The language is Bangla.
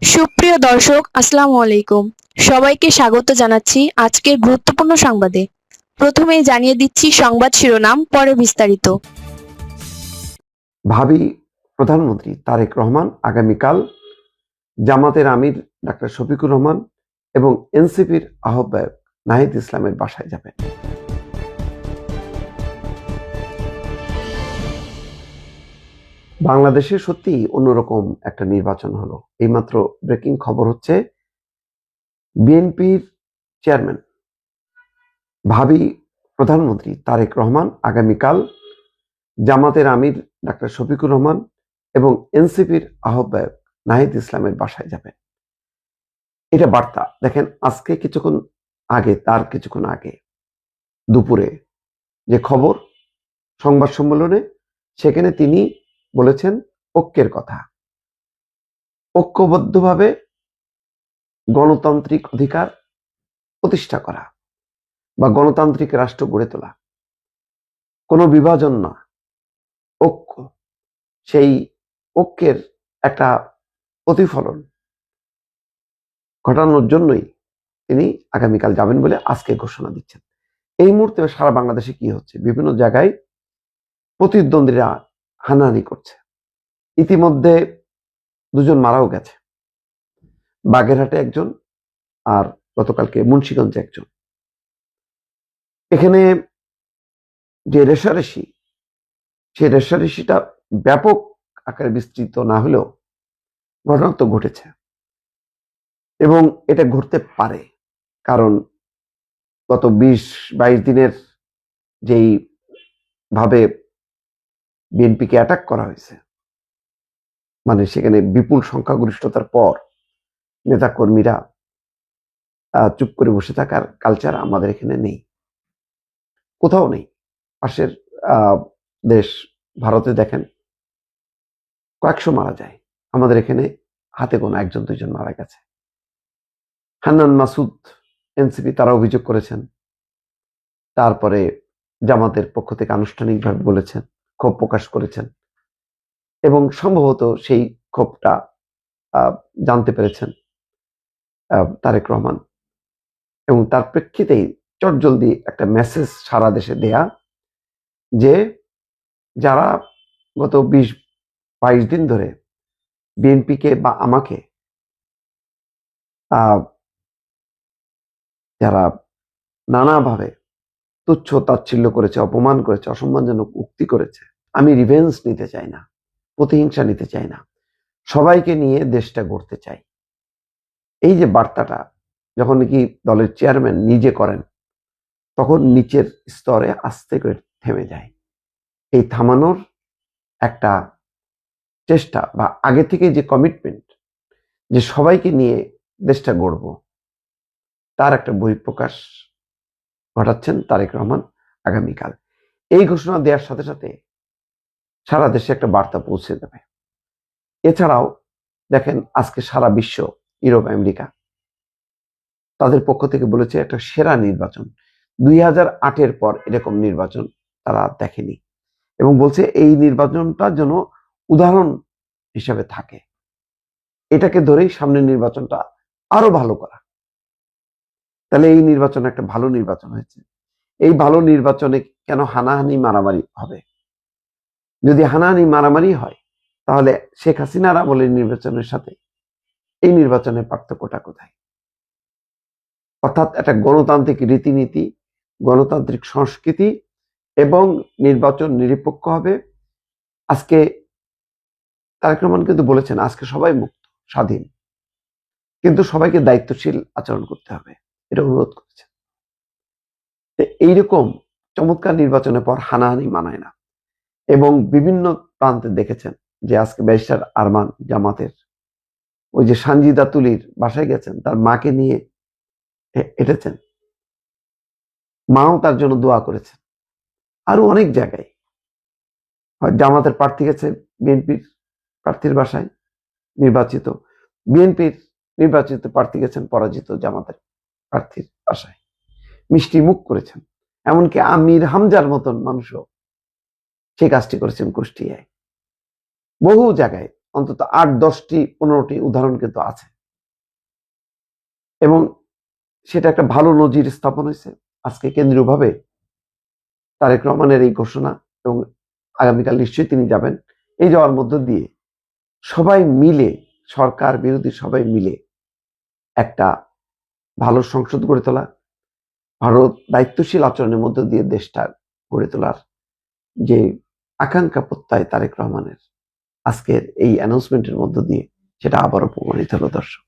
সুপ্রিয় দর্শক, আসসালামু আলাইকুম। সবাইকে স্বাগত জানাচ্ছি আজকের গুরুত্বপূর্ণ সংবাদে। প্রথমেই জানিয়ে দিচ্ছি সংবাদ শিরোনাম, পরে বিস্তারিত। ভাবি প্রধানমন্ত্রী তারেক রহমান আগামীকাল জামাতের আমির ডাক্তার শফিকুর রহমান এবং এনসিপির আহ্বায়ক নাহিদ ইসলামের বাসায় যাবেন। বাংলাদেশে সত্যি অন্যরকম একটা নির্বাচন হলো। এইমাত্র ব্রেকিং খবর হচ্ছে, বিএনপির চেয়ারম্যান ভাবি প্রধানমন্ত্রী তারেক রহমান আগামীকাল জামাতের আমির ডাক্তার শফিকুর রহমান এবং এনসিপির আহ্বায়ক নাহিদ ইসলামের বাসায় যাবেন। এটা বার্তা। দেখেন, আজকে কিছুক্ষণ আগে দুপুরে যে খবর সংবাদ সম্মেলনে, সেখানে তিনি বলেছেন ঐক্যের কথা, ঐক্যবদ্ধভাবে গণতান্ত্রিক অধিকার প্রতিষ্ঠা করা বা গণতান্ত্রিক রাষ্ট্র গড়ে তোলা, কোনো বিভাজন না, ঐক্য। সেই ঐক্যের একটা প্রতিফলন ঘটানোর জন্যই তিনি আগামীকাল যাবেন বলে আজকে ঘোষণা দিচ্ছেন। এই মুহূর্তে সারা বাংলাদেশে কি হচ্ছে, বিভিন্ন জায়গায় প্রতিদ্বন্দ্বীরা হানাহানি করছে। ইতিমধ্যে দুজন মারাও গেছে, বাগেরহাটে একজন আর গতকালকে মুন্সিগঞ্জে একজন। এখানে যে রেষারেষি, সেই রেষারেষিটা ব্যাপক আকারে বিস্তৃত না হলেও ঘটনা তো ঘটেছে এবং এটা ঘটতে পারে। কারণ গত 20-22 দিনের যেই ভাবে বিএনপিকে অ্যাটাক করা হয়েছে, মানে সেখানে বিপুল সংখ্যাগরিষ্ঠতার পর নেতাকর্মীরা চুপ করে বসে থাকার কালচার আমাদের এখানে নেই, কোথাও নেই। পাশের দেশ ভারতে দেখেন কয়েকশো মারা যায়, আমাদের এখানে হাতে গোনা 1-2জন মারা গেছে। হান্নান মাসুদ, এনসিপি, তারা অভিযোগ করেছেন, তারপরে জামাতের পক্ষ থেকে আনুষ্ঠানিকভাবে বলেছেন, ক্ষোভ প্রকাশ করেছেন এবং সম্ভবত সেই ক্ষোভটা জানতে পেরেছেন তারেক রহমান এবং তার প্রেক্ষিতেই চটজলদি একটা মেসেজ সারা দেশে দেয়া যে যারা গত 20-22 দিন ধরে বিএনপিকে বা আমাকে যারা নানাভাবে তুচ্ছ তাচ্ছিল্য করেছে, অপমান করেছে, অসম্মানজনক উক্তি করেছে, আমি রিভেঞ্জ নিতে চাই না, প্রতিহিংসা নিতে চাই না, সবাইকে নিয়ে দেশটা গড়তে চাই। এই যে বার্তাটা যখন নাকি দলের চেয়ারম্যান নিজে করেন, তখন নিচের স্তরে আস্তে করে থেমে যায়। এই থামানোর একটা চেষ্টা বা আগে থেকে যে কমিটমেন্ট, যে সবাইকে নিয়ে দেশটা গড়ব, তার একটা বহিঃপ্রকাশ ঘটাচ্ছেন তারেক রহমান আগামীকাল। এই ঘোষণা দেওয়ার সাথে সাথে সারা দেশে একটা বার্তা পৌঁছে যাবে। এছাড়াও দেখেন, আজকে সারা বিশ্ব, ইউরোপ, আমেরিকা তাদের পক্ষ থেকে বলেছে একটা সেরা নির্বাচন, 2008-এর পর এরকম নির্বাচন তারা দেখেনি এবং বলছে এই নির্বাচনটা যেন উদাহরণ হিসাবে থাকে, এটাকে ধরেই সামনের নির্বাচনটা আরো ভালো করা। তাহলে এই নির্বাচন একটা ভালো নির্বাচন হয়েছে। এই ভালো নির্বাচনে কেন হানাহানি মারামারি হবে? যদি হানাহানি মারামারি হয়, তাহলে শেখ হাসিনার আমলের নির্বাচনের সাথে এই নির্বাচনের পার্থক্যটা কোথায়? অর্থাৎ একটা গণতান্ত্রিক রীতিনীতি, গণতান্ত্রিক সংস্কৃতি এবং নির্বাচন নিরপেক্ষ হবে। আজকে তারেক রহমান কিন্তু বলেছেন আজকে সবাই মুক্ত, স্বাধীন, কিন্তু সবাইকে দায়িত্বশীল আচরণ করতে হবে, এটা অনুরোধ করেছেন। এইরকম চমৎকার নির্বাচনের পর হানাহানি মানায় না। এবং বিভিন্ন প্রান্তে দেখেছেন যে আজকে ব্যারিস্টার আরমান জামাতের ওই যে সানজিদা তুলির বাসায় গেছেন, তার মাকে নিয়ে হেঁটেছেন, মাও তার জন্য দোয়া করেছেন। আরো অনেক জায়গায় জামাতের প্রার্থী গেছে বিএনপির প্রার্থীর বাসায়, নির্বাচিত বিএনপির নির্বাচিত প্রার্থী গেছেন পরাজিত জামাতের প্রার্থীর বাসায়, মিষ্টি মুখ করেছেন। এমনকি আমির হামজার মতন মানুষও সেই কাজটি করেছেন কুষ্টিয়ায়। বহু জায়গায় অন্তত 8-10টি 15টি উদাহরণ কিন্তু আছে, এবং সেটা একটা ভালো নজির স্থাপন হয়েছে। আজকে কেন্দ্রীয়ভাবে তারেক রহমানের এই ঘোষণা, এবং আগামীকাল নিশ্চয়ই তিনি যাবেন, এই যাওয়ার মধ্য দিয়ে সবাই মিলে, সরকার বিরোধী সবাই মিলে একটা ভালো সংসদ গড়ে তোলা, ভারত দায়িত্বশীল আচরণের মধ্য দিয়ে দেশটা গড়ে তোলার যে আকাঙ্ক্ষা প্রত্যয় তারেক রহমানের, আজকের এই অ্যানাউন্সমেন্টের মধ্য দিয়ে সেটা আবারও প্রমাণিত হলো। দর্শক।